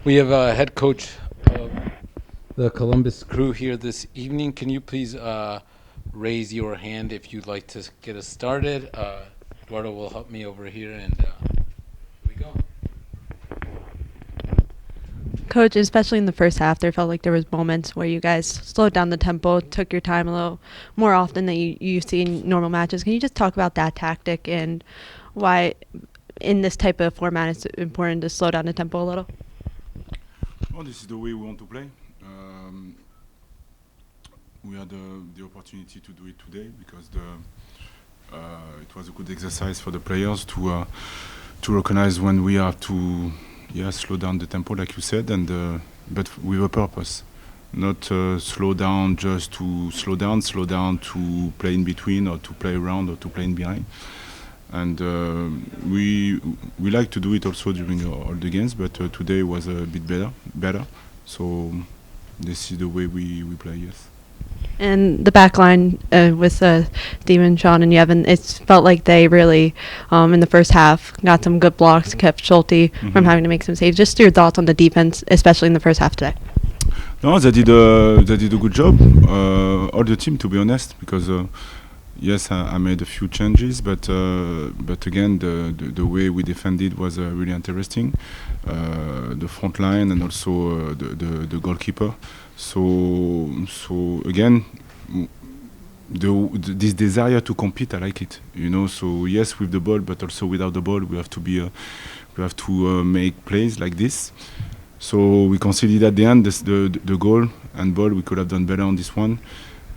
We have a head coach of the Columbus Crew here this evening. Can you please raise your hand if you'd like to get us started? Eduardo will help me over here, and here we go. Coach, especially in the first half, there felt like there was moments where you guys slowed down the tempo, took your time a little more often than you see in normal matches. Can you just talk about that tactic and why in this type of format it's important to slow down the tempo a little? Well, this is the way we want to play. We had the opportunity to do it today because it was a good exercise for the players to recognize when we have to slow down the tempo, like you said, and but with a purpose. Not slow down just to slow down to play in between or to play around or to play in behind. And we like to do it also during all the games, but today was a bit better. So this is the way we play, yes. And the back line with Steven, Sean, and Yevon, it's felt like they really, in the first half, got some good blocks, kept Schulte from having to make some saves. Just your thoughts on the defense, especially in the first half today. No, they did a good job. All the team, to be honest, because yes, I made a few changes, but again, the way we defended was really interesting. The front line and also the goalkeeper. So again, this desire to compete, I like it. So yes, with the ball, but also without the ball, we have to make plays like this. So we conceded at the end the goal and ball. We could have done better on this one.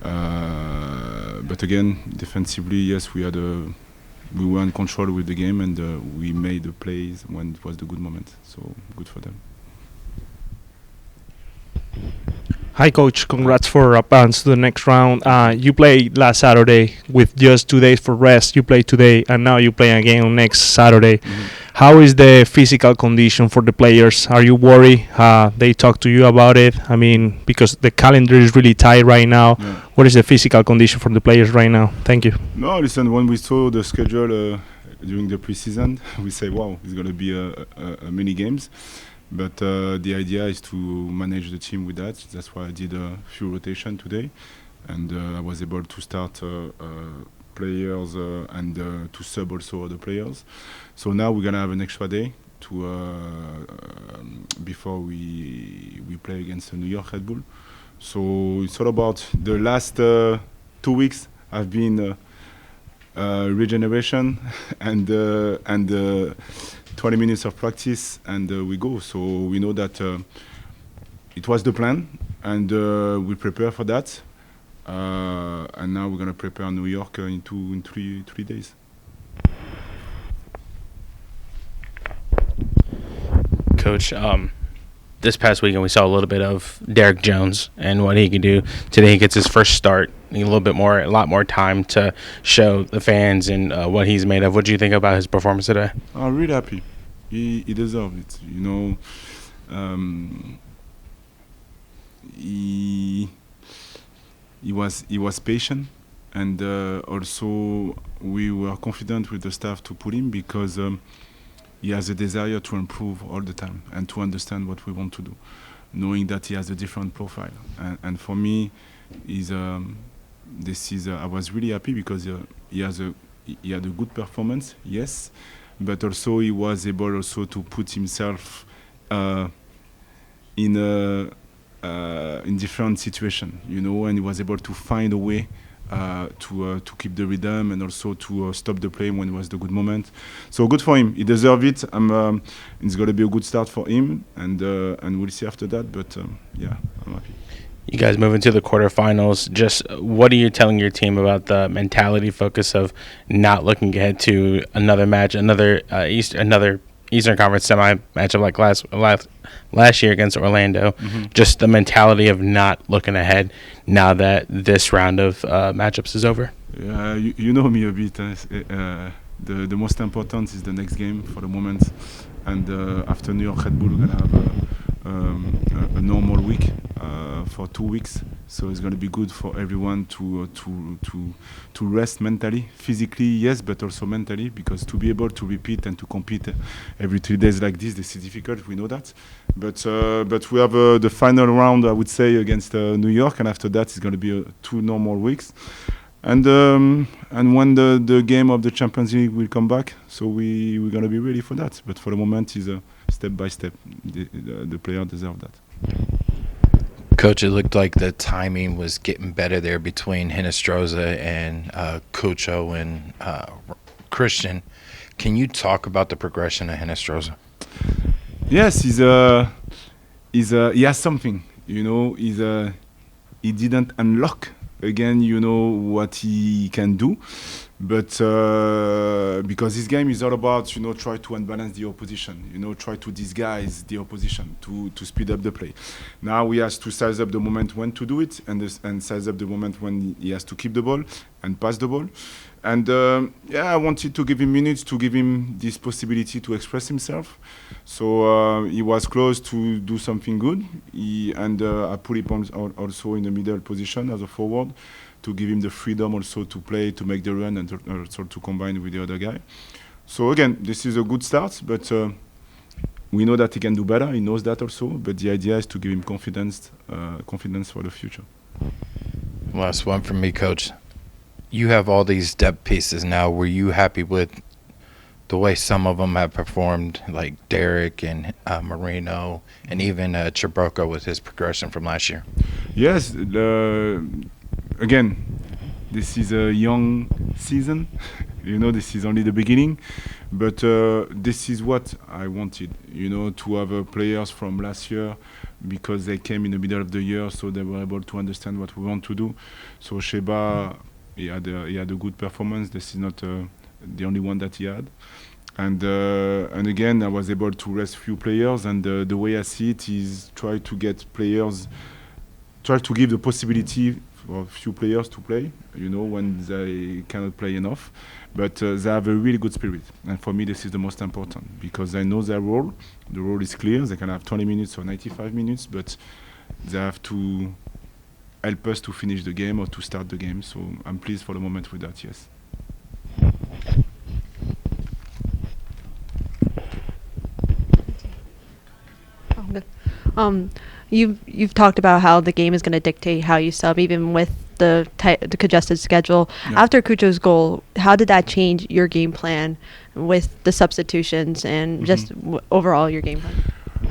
But again, defensively, yes, we were in control with the game, and we made the plays when it was the good moment. So good for them. Hi, Coach. Congrats for advance to the next round. You played last Saturday with just 2 days for rest. You played today, and now you play again on next Saturday. How is the physical condition for the players? Are you worried? They talk to you about it? I mean, because the calendar is really tight right now. Yeah. What is the physical condition for the players right now? Thank you. No, listen, when we saw the schedule during the preseason, we say, wow, it's going to be a many games. But the idea is to manage the team with that. That's why I did a few rotation today. And I was able to start players and to sub also other players. So now we're going to have an extra day before we play against the New York Red Bull. So it's all about the last 2 weeks have been regeneration and 20 minutes of practice, and we go. So we know that it was the plan, and we prepare for that. And now we're going to prepare New York in 3 days. Coach, this past weekend we saw a little bit of Derek Jones and what he can do. Today he gets his first start, a lot more time to show the fans and what he's made of. What do you think about his performance today? I'm really happy. He deserves it. He was patient, and also we were confident with the staff to put him because he has a desire to improve all the time and to understand what we want to do, knowing that he has a different profile. And for me, I was really happy because he had a good performance, yes, but also he was able also to put himself in different situation, and he was able to find a way to keep the rhythm and also to stop the play when it was the good moment. So good for him. He deserves it. It's going to be a good start for him, and we'll see after that. But yeah, I'm happy. You guys move into the quarterfinals. Just what are you telling your team about the mentality focus of not looking ahead to another match, another Eastern Conference semi matchup like last year against Orlando? Just the mentality of not looking ahead now that this round of matchups is over. Yeah, you know me a bit. The most important is the next game for the moment, and after New York Red Bull, we're gonna have a normal week for 2 weeks. So it's going to be good for everyone to rest mentally, physically, yes, but also mentally, because to be able to repeat and to compete every 3 days like this is difficult. We know that, but we have the final round, I would say, against New York, and after that it's going to be 2 normal weeks. And when the game of the Champions League will come back, so we're going to be ready for that. But for the moment, it's step by step. The player deserve that. Coach, it looked like the timing was getting better there between Hinestroza and Cucho and Christian. Can you talk about the progression of Hinestroza? Yes, he has something. You know, he didn't unlock again, you know, what he can do, but because this game is all about, you know, try to unbalance the opposition, you know, try to disguise the opposition to speed up the play. Now he has to size up the moment when to do it, and size up the moment when he has to keep the ball and pass the ball. And I wanted to give him minutes, to give him this possibility to express himself. So he was close to do something good. I put him also in the middle position as a forward, to give him the freedom also to play, to make the run, and also to combine with the other guy. So again, this is a good start, but we know that he can do better. He knows that also. But the idea is to give him confidence for the future. Last one from me, Coach. You have all these depth pieces now. Were you happy with the way some of them have performed, like Derek and Marino, and even Chibroko with his progression from last year? Yes. Again, this is a young season. You know, this is only the beginning. But this is what I wanted, you know, to have players from last year, because they came in the middle of the year, so they were able to understand what we want to do. So Sheba, he had a good performance. This is not the only one that he had, and again I was able to rest few players. And the way I see it is try to give the possibility for a few players to play. You know, when they cannot play enough, but they have a really good spirit. And for me, this is the most important, because I know their role. The role is clear. They can have 20 minutes or 95 minutes, but they have to help us to finish the game or to start the game. So I'm pleased for the moment with that, yes. Oh, good. You've talked about how the game is going to dictate how you sub, even with the congested schedule. Yeah. After Cucho's goal, how did that change your game plan with the substitutions and just overall your game plan?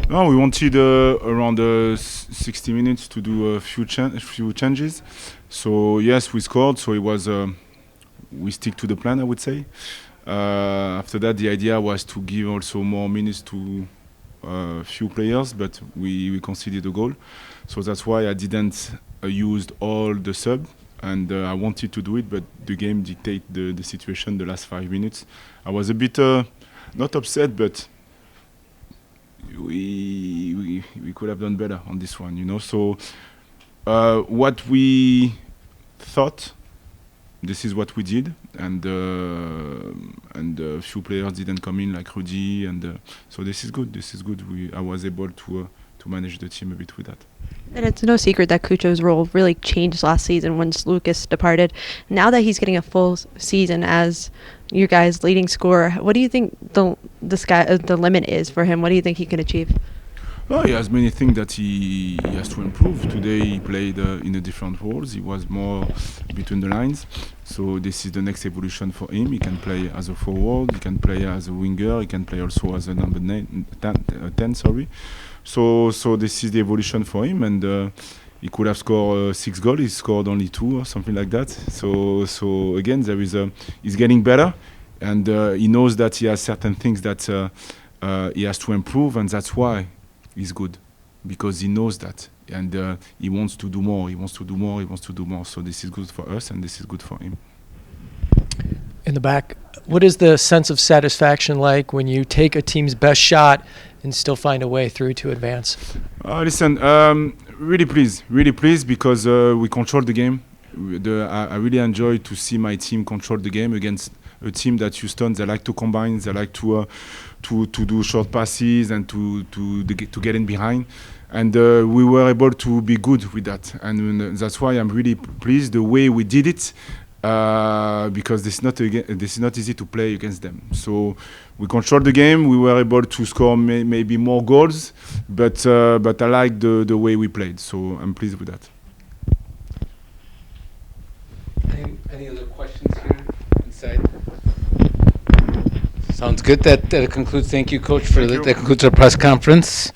No, we wanted around 60 minutes to do a few changes. So yes, we scored. So it was we stick to the plan, I would say. After that, the idea was to give also more minutes to few players, but we conceded a goal. So that's why I didn't use all the sub, and I wanted to do it, but the game dictated the situation the last 5 minutes. I was a bit not upset, but we could have done better on this one, you know. So what we thought, this is what we did, and a few players didn't come in, like Rudy, and so this is good. This is good. I was able to manage the team a bit with that. And it's no secret that Cucho's role really changed last season once Lucas departed. Now that he's getting a full season as your guys' leading scorer, what do you think the limit is for him? What do you think he can achieve? Oh, he has many things that he has to improve. Today he played in a different roles. He was more between the lines. So this is the next evolution for him. He can play as a forward, he can play as a winger, he can play also as a number 10, sorry. So this is the evolution for him, and he could have scored 6 goals. He scored only 2 or something like that. So again, he's getting better, and he knows that he has certain things that he has to improve, and that's why he's good, because he knows that, and he wants to do more. He wants to do more. He wants to do more. So this is good for us, and this is good for him. In the back, what is the sense of satisfaction like when you take a team's best shot and still find a way through to advance? Listen, really pleased because we controlled the game. I really enjoy to see my team control the game against a team that Houston, they like to combine, they like to do short passes and to get in behind. And we were able to be good with that. And that's why I'm really pleased the way we did it. Because this is not easy to play against them. So we controlled the game. We were able to score maybe more goals, but I like the way we played. So I'm pleased with that. Any other questions here inside? Sounds good. That concludes. Thank you, Coach, that concludes our press conference.